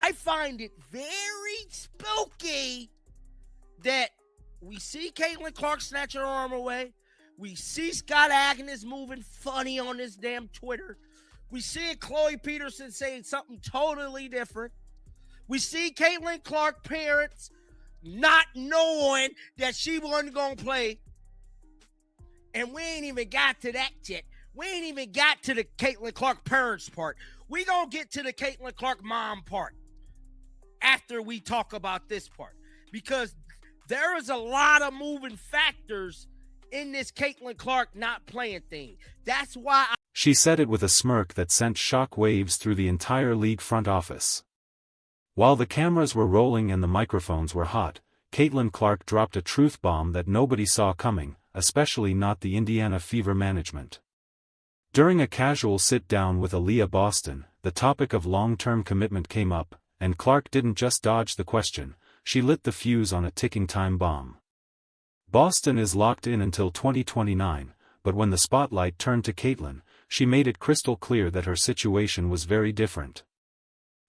I find it very spooky that we see Caitlin Clark snatch her arm away. We see Scott Agnes moving funny on this damn Twitter. We see Chloe Peterson saying something totally different. We see Caitlin Clark parents not knowing that she wasn't going to play. And we ain't even got to that yet. We ain't even got to the Caitlin Clark parents part. We going to get to the Caitlin Clark mom part after we talk about this part. Because there is a lot of moving factors in this Caitlin Clark not playing thing. That's why She said it with a smirk that sent shock waves through the entire league front office. While the cameras were rolling and the microphones were hot, Caitlin Clark dropped a truth bomb that nobody saw coming, especially not the Indiana Fever management. During a casual sit-down with Aaliyah Boston, the topic of long-term commitment came up, and Clark didn't just dodge the question, she lit the fuse on a ticking time bomb. Boston is locked in until 2029, but when the spotlight turned to Caitlin, she made it crystal clear that her situation was very different.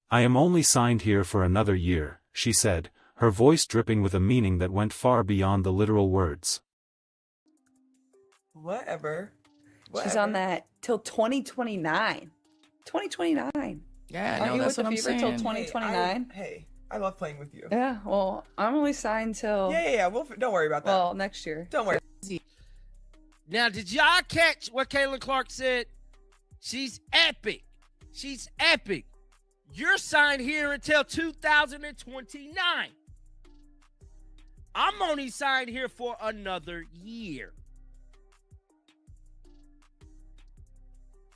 "I am only signed here for another year," she said, her voice dripping with a meaning that went far beyond the literal words. Whatever. She's on that till 2029. 2029. Yeah, Are no, you that's with what the I'm Fever till saying. 2029? Hey, I love playing with you. Yeah, well, I'm only signed till... Yeah. Don't worry about that. Well, next year. Don't worry. Now, did y'all catch what Caitlin Clark said? She's epic. She's epic. You're signed here until 2029. I'm only signed here for another year.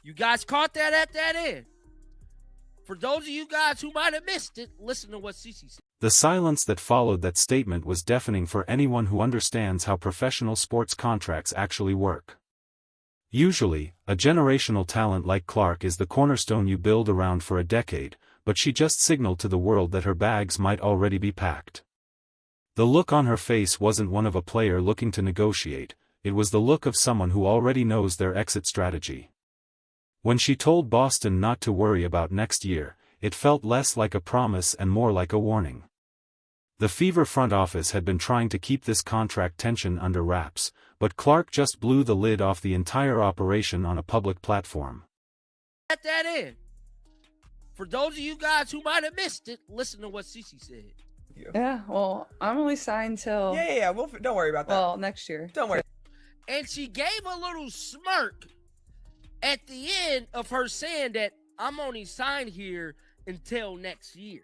You guys caught that at that end? For those of you guys who might have missed it, listen to what Cece said. The silence that followed that statement was deafening for anyone who understands how professional sports contracts actually work. Usually, a generational talent like Clark is the cornerstone you build around for a decade, but she just signaled to the world that her bags might already be packed. The look on her face wasn't one of a player looking to negotiate, it was the look of someone who already knows their exit strategy. When she told Boston not to worry about next year, it felt less like a promise and more like a warning. The Fever front office had been trying to keep this contract tension under wraps, but Clark just blew the lid off the entire operation on a public platform. At that end. For those of you guys who might have missed it, listen to what Cece said. Yeah, well, I'm only signed till... Yeah. Don't worry about that. Well, next year. Don't worry. And she gave a little smirk at the end of her saying that I'm only signed here until next year.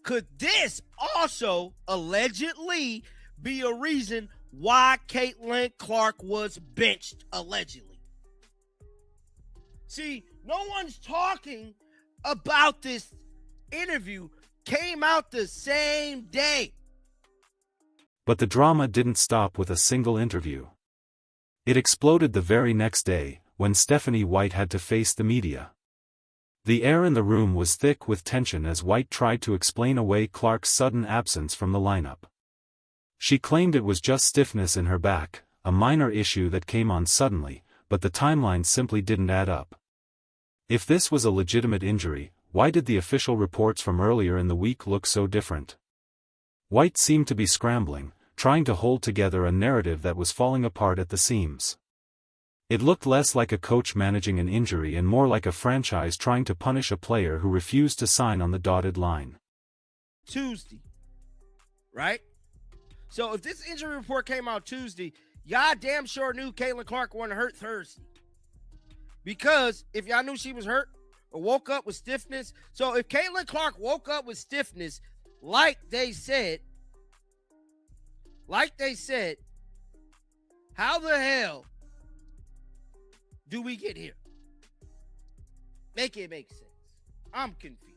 Could this also allegedly be a reason why Caitlin Clark was benched, allegedly? See, no one's talking about this interview. Came out the same day. But the drama didn't stop with a single interview. It exploded the very next day, when Stephanie White had to face the media. The air in the room was thick with tension as White tried to explain away Clark's sudden absence from the lineup. She claimed it was just stiffness in her back, a minor issue that came on suddenly, but the timeline simply didn't add up. If this was a legitimate injury, why did the official reports from earlier in the week look so different? White seemed to be scrambling, trying to hold together a narrative that was falling apart at the seams. It looked less like a coach managing an injury and more like a franchise trying to punish a player who refused to sign on the dotted line. Tuesday, right? So if this injury report came out Tuesday, y'all damn sure knew Caitlin Clark wasn't hurt Thursday. Because if y'all knew she was hurt or woke up with stiffness, so if Caitlin Clark woke up with stiffness, like they said, how the hell do we get here? Make it make sense. I'm confused.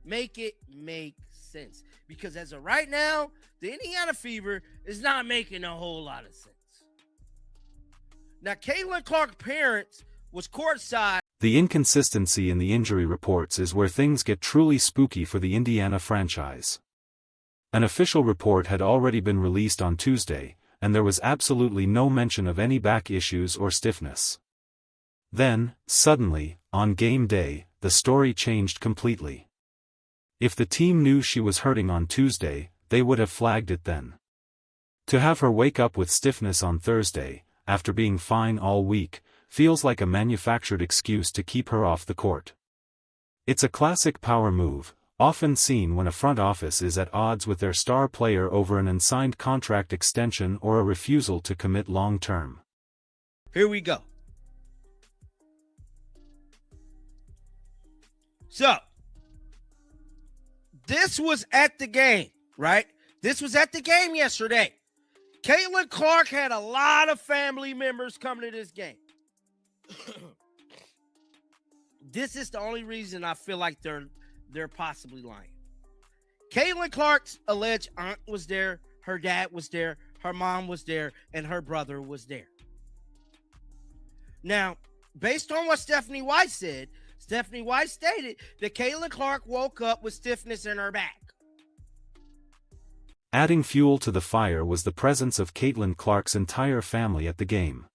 Make it make sense. Because as of right now, the Indiana Fever is not making a whole lot of sense. Now, Caitlin Clark's parents was courtside. The inconsistency in the injury reports is where things get truly spooky for the Indiana franchise. An official report had already been released on Tuesday, and there was absolutely no mention of any back issues or stiffness. Then, suddenly, on game day, the story changed completely. If the team knew she was hurting on Tuesday, they would have flagged it then. To have her wake up with stiffness on Thursday, after being fine all week, feels like a manufactured excuse to keep her off the court. It's a classic power move, often seen when a front office is at odds with their star player over an unsigned contract extension or a refusal to commit long-term. Here we go. So, this was at the game, right? This was at the game yesterday. Caitlin Clark had a lot of family members coming to this game. This is the only reason I feel like they're possibly lying. Caitlin Clark's alleged aunt was there, her dad was there, her mom was there, and her brother was there. Now, based on what Stephanie White said, Stephanie White stated that Caitlin Clark woke up with stiffness in her back. Adding fuel to the fire was the presence of Caitlin Clark's entire family at the game.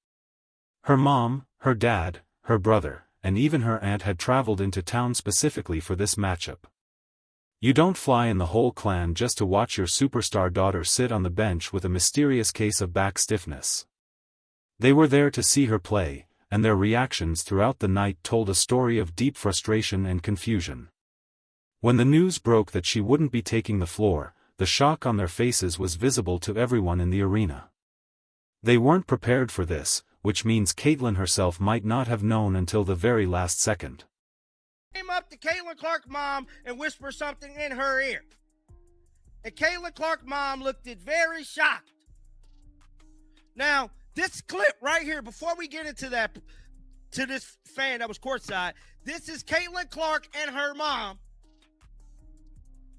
Her mom, her dad, her brother, and even her aunt had traveled into town specifically for this matchup. You don't fly in the whole clan just to watch your superstar daughter sit on the bench with a mysterious case of back stiffness. They were there to see her play, and their reactions throughout the night told a story of deep frustration and confusion. When the news broke that she wouldn't be taking the floor, the shock on their faces was visible to everyone in the arena. They weren't prepared for this, which means Caitlin herself might not have known until the very last second. Came up to Caitlin Clark's mom and whispered something in her ear. And Caitlin Clark's mom looked very shocked. Now, this clip right here, before we get into that, to this fan that was courtside, this is Caitlin Clark and her mom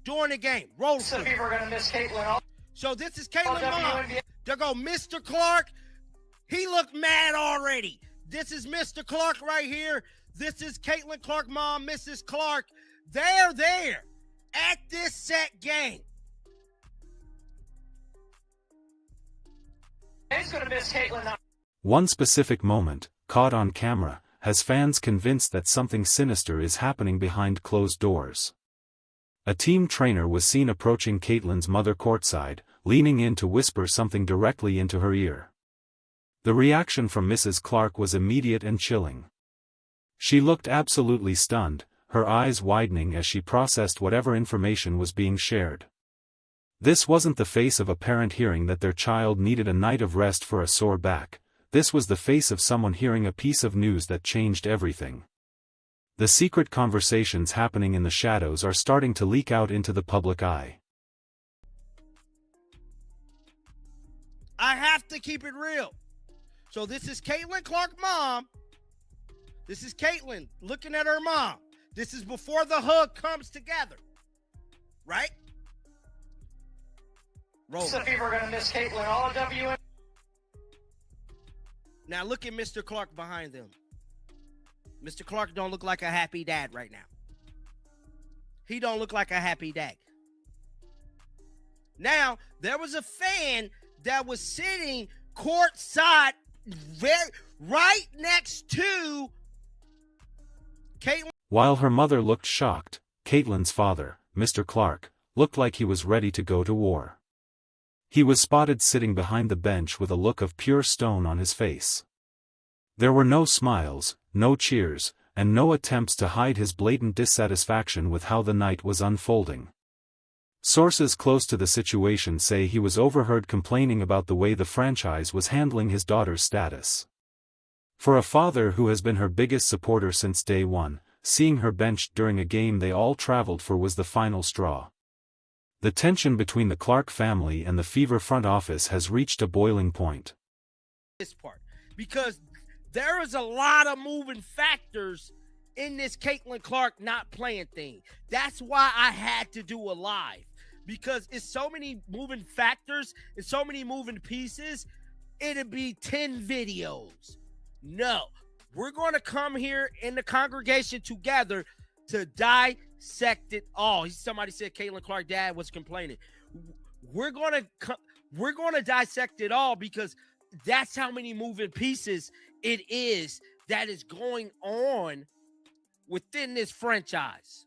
during the game. Roll. Some people are going to miss Caitlin. So this is Caitlin's mom. WNBA. There go Mr. Clark. He looked mad already. This is Mr. Clark right here. This is Caitlin Clark mom, Mrs. Clark. They're there at this set game. He's going to miss Caitlin. One specific moment, caught on camera, has fans convinced that something sinister is happening behind closed doors. A team trainer was seen approaching Caitlin's mother courtside, leaning in to whisper something directly into her ear. The reaction from Mrs. Clark was immediate and chilling. She looked absolutely stunned, her eyes widening as she processed whatever information was being shared. This wasn't the face of a parent hearing that their child needed a night of rest for a sore back. This was the face of someone hearing a piece of news that changed everything. The secret conversations happening in the shadows are starting to leak out into the public eye. I have to keep it real. So this is Caitlin Clark's mom. This is Caitlin looking at her mom. This is before the hug comes together. Right? Roll. Some people are going to miss Caitlin. All of WNBA. Now look at Mr. Clark behind them. Mr. Clark don't look like a happy dad right now. He don't look like a happy dad. Now, there was a fan that was sitting courtside right next to Caitlin. While her mother looked shocked, Caitlin's father, Mr. Clark, looked like he was ready to go to war. He was spotted sitting behind the bench with a look of pure stone on his face. There were no smiles, no cheers, and no attempts to hide his blatant dissatisfaction with how the night was unfolding. Sources close to the situation say he was overheard complaining about the way the franchise was handling his daughter's status. For a father who has been her biggest supporter since day one, seeing her benched during a game they all traveled for was the final straw. The tension between the Clark family and the Fever front office has reached a boiling point. This part, because there is a lot of moving factors in this Caitlin Clark not playing thing. That's why I had to do a live, because it's so many moving factors and so many moving pieces. It'd be 10 videos. No, we're going to come here in the congregation together to dissect it all. Somebody said Caitlin Clark's dad was complaining. We're going to dissect it all, because that's how many moving pieces it is that is going on within this franchise.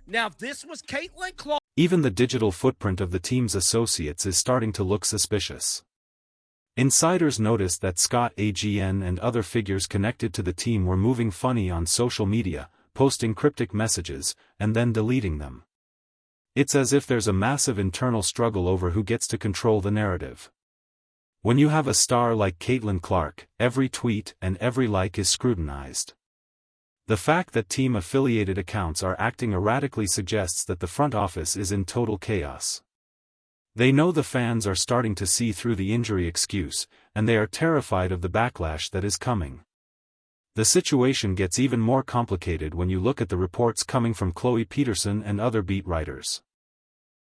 Now, if this was Caitlin Clark. Even the digital footprint of the team's associates is starting to look suspicious. Insiders noticed that Scott AGN and other figures connected to the team were moving funny on social media, posting cryptic messages, and then deleting them. It's as if there's a massive internal struggle over who gets to control the narrative. When you have a star like Caitlin Clark, every tweet and every like is scrutinized. The fact that team-affiliated accounts are acting erratically suggests that the front office is in total chaos. They know the fans are starting to see through the injury excuse, and they are terrified of the backlash that is coming. The situation gets even more complicated when you look at the reports coming from Chloe Peterson and other beat writers.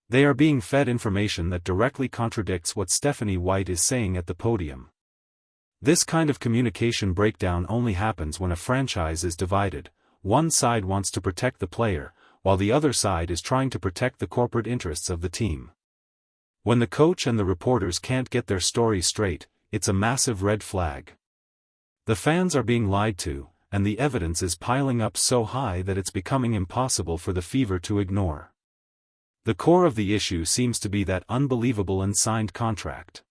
They are being fed information that directly contradicts what Stephanie White is saying at the podium. This kind of communication breakdown only happens when a franchise is divided. One side wants to protect the player, while the other side is trying to protect the corporate interests of the team. When the coach and the reporters can't get their story straight, it's a massive red flag. The fans are being lied to, and the evidence is piling up so high that it's becoming impossible for the Fever to ignore. The core of the issue seems to be that unbelievable unsigned contract.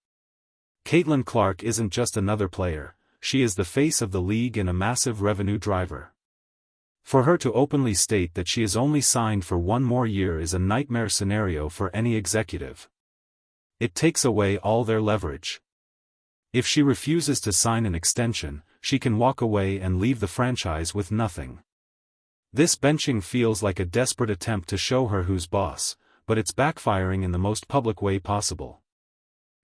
Caitlin Clark isn't just another player, she is the face of the league and a massive revenue driver. For her to openly state that she is only signed for one more year is a nightmare scenario for any executive. It takes away all their leverage. If she refuses to sign an extension, she can walk away and leave the franchise with nothing. This benching feels like a desperate attempt to show her who's boss, but it's backfiring in the most public way possible.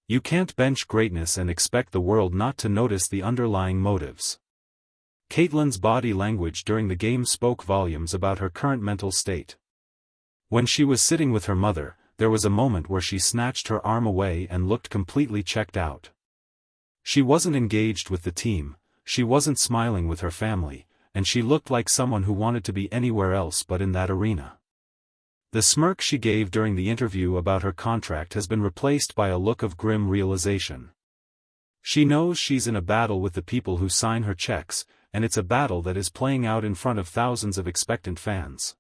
You can't bench greatness and expect the world not to notice the underlying motives. Caitlin's body language during the game spoke volumes about her current mental state. When she was sitting with her mother, there was a moment where she snatched her arm away and looked completely checked out. She wasn't engaged with the team, she wasn't smiling with her family, and she looked like someone who wanted to be anywhere else but in that arena. The smirk she gave during the interview about her contract has been replaced by a look of grim realization. She knows she's in a battle with the people who sign her checks, and it's a battle that is playing out in front of thousands of expectant fans.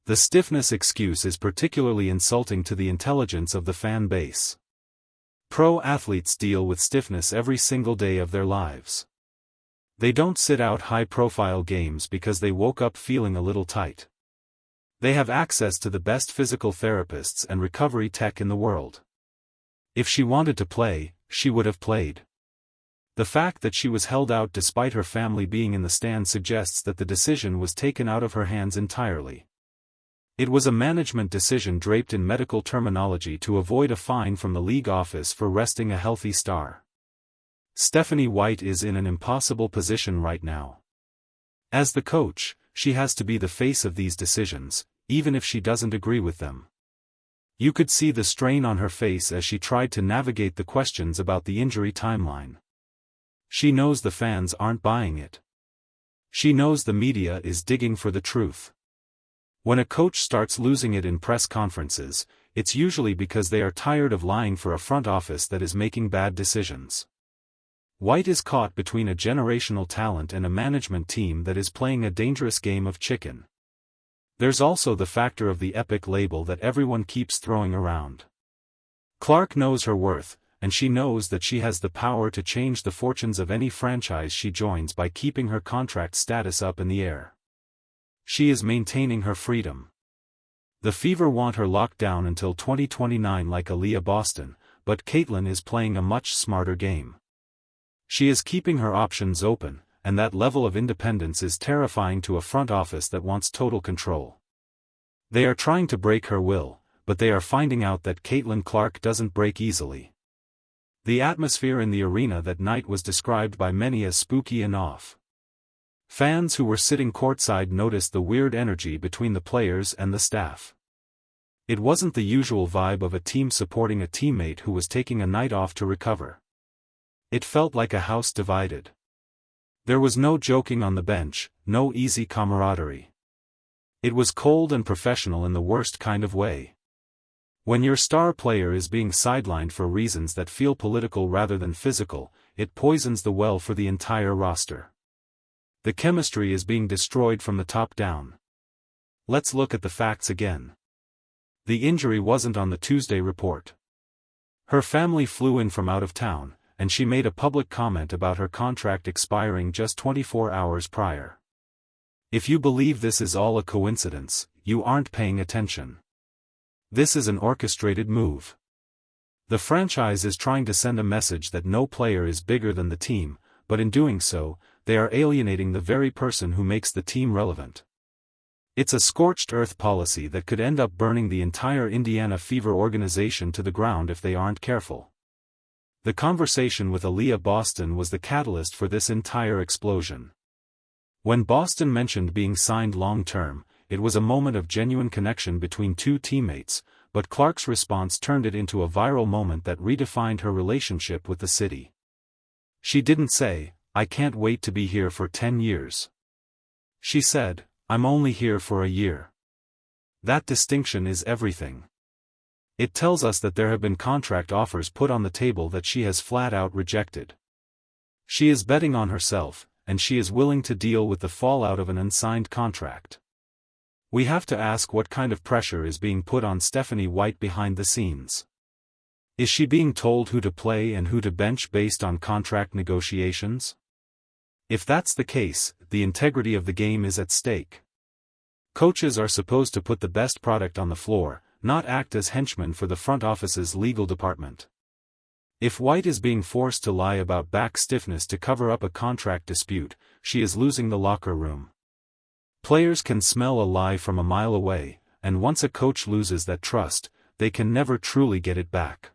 The stiffness excuse is particularly insulting to the intelligence of the fan base. Pro athletes deal with stiffness every single day of their lives. They don't sit out high-profile games because they woke up feeling a little tight. They have access to the best physical therapists and recovery tech in the world. If she wanted to play, she would have played. The fact that she was held out despite her family being in the stands suggests that the decision was taken out of her hands entirely. It was a management decision draped in medical terminology to avoid a fine from the league office for resting a healthy star. Stephanie White is in an impossible position right now. As the coach, she has to be the face of these decisions, even if she doesn't agree with them. You could see the strain on her face as she tried to navigate the questions about the injury timeline. She knows the fans aren't buying it. She knows the media is digging for the truth. When a coach starts losing it in press conferences, it's usually because they are tired of lying for a front office that is making bad decisions. White is caught between a generational talent and a management team that is playing a dangerous game of chicken. There's also the factor of the epic label that everyone keeps throwing around. Clark knows her worth, and she knows that she has the power to change the fortunes of any franchise she joins by keeping her contract status up in the air. She is maintaining her freedom. The Fever want her locked down until 2029 like Aaliyah Boston, but Caitlin is playing a much smarter game. She is keeping her options open, and that level of independence is terrifying to a front office that wants total control. They are trying to break her will, but they are finding out that Caitlin Clark doesn't break easily. The atmosphere in the arena that night was described by many as spooky and off. Fans who were sitting courtside noticed the weird energy between the players and the staff. It wasn't the usual vibe of a team supporting a teammate who was taking a night off to recover. It felt like a house divided. There was no joking on the bench, no easy camaraderie. It was cold and professional in the worst kind of way. When your star player is being sidelined for reasons that feel political rather than physical, it poisons the well for the entire roster. The chemistry is being destroyed from the top down. Let's look at the facts again. The injury wasn't on the Tuesday report. Her family flew in from out of town, and she made a public comment about her contract expiring just 24 hours prior. If you believe this is all a coincidence, you aren't paying attention. This is an orchestrated move. The franchise is trying to send a message that no player is bigger than the team, but in doing so, they are alienating the very person who makes the team relevant. It's a scorched earth policy that could end up burning the entire Indiana Fever organization to the ground if they aren't careful. The conversation with Aaliyah Boston was the catalyst for this entire explosion. When Boston mentioned being signed long-term, it was a moment of genuine connection between two teammates, but Clark's response turned it into a viral moment that redefined her relationship with the city. She didn't say, "I can't wait to be here for 10 years." She said, "I'm only here for a year." That distinction is everything. It tells us that there have been contract offers put on the table that she has flat out rejected. She is betting on herself, and she is willing to deal with the fallout of an unsigned contract. We have to ask what kind of pressure is being put on Stephanie White behind the scenes. Is she being told who to play and who to bench based on contract negotiations? If that's the case, the integrity of the game is at stake. Coaches are supposed to put the best product on the floor, not act as henchmen for the front office's legal department. If White is being forced to lie about back stiffness to cover up a contract dispute, she is losing the locker room. Players can smell a lie from a mile away, and once a coach loses that trust, they can never truly get it back.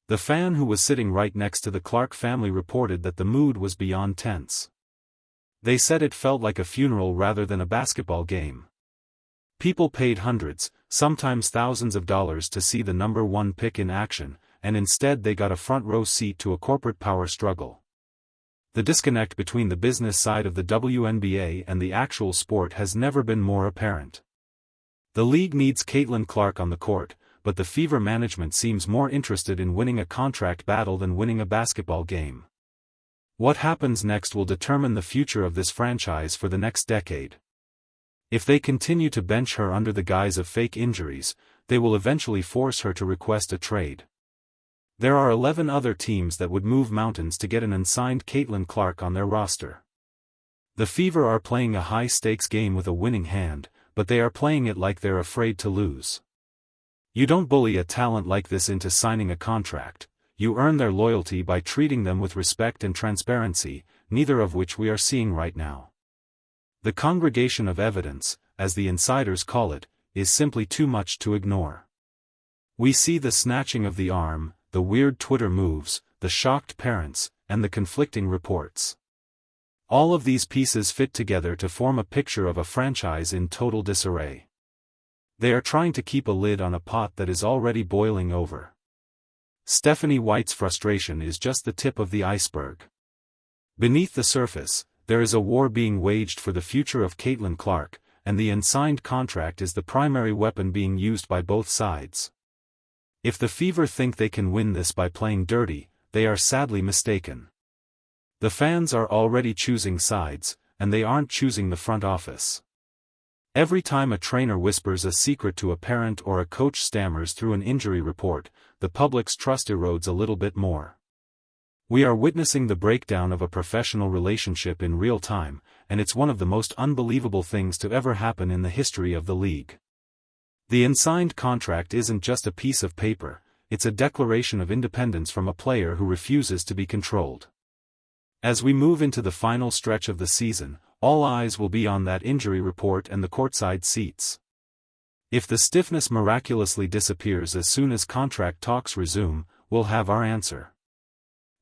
The fan who was sitting right next to the Clark family reported that the mood was beyond tense. They said it felt like a funeral rather than a basketball game. People paid hundreds, sometimes thousands of dollars to see the number one pick in action, and instead they got a front row seat to a corporate power struggle. The disconnect between the business side of the WNBA and the actual sport has never been more apparent. The league needs Caitlin Clark on the court, but the Fever management seems more interested in winning a contract battle than winning a basketball game. What happens next will determine the future of this franchise for the next decade. If they continue to bench her under the guise of fake injuries, they will eventually force her to request a trade. There are 11 other teams that would move mountains to get an unsigned Caitlin Clark on their roster. The Fever are playing a high-stakes game with a winning hand, but they are playing it like they're afraid to lose. You don't bully a talent like this into signing a contract, you earn their loyalty by treating them with respect and transparency, neither of which we are seeing right now. The congregation of evidence, as the insiders call it, is simply too much to ignore. We see the snatching of the arm, the weird Twitter moves, the shocked parents, and the conflicting reports. All of these pieces fit together to form a picture of a franchise in total disarray. They are trying to keep a lid on a pot that is already boiling over. Stephanie White's frustration is just the tip of the iceberg. Beneath the surface, there is a war being waged for the future of Caitlin Clark, and the unsigned contract is the primary weapon being used by both sides. If the Fever think they can win this by playing dirty, they are sadly mistaken. The fans are already choosing sides, and they aren't choosing the front office. Every time a trainer whispers a secret to a parent or a coach stammers through an injury report, the public's trust erodes a little bit more. We are witnessing the breakdown of a professional relationship in real time, and it's one of the most unbelievable things to ever happen in the history of the league. The unsigned contract isn't just a piece of paper, it's a declaration of independence from a player who refuses to be controlled. As we move into the final stretch of the season, all eyes will be on that injury report and the courtside seats. If the stiffness miraculously disappears as soon as contract talks resume, we'll have our answer.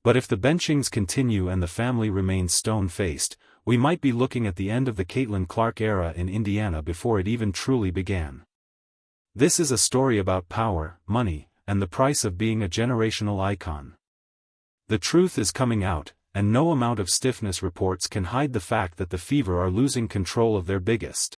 But if the benchings continue and the family remains stone-faced, we might be looking at the end of the Caitlin Clark era in Indiana before it even truly began. This is a story about power, money, and the price of being a generational icon. The truth is coming out, and no amount of stiffness reports can hide the fact that the Fever are losing control of their biggest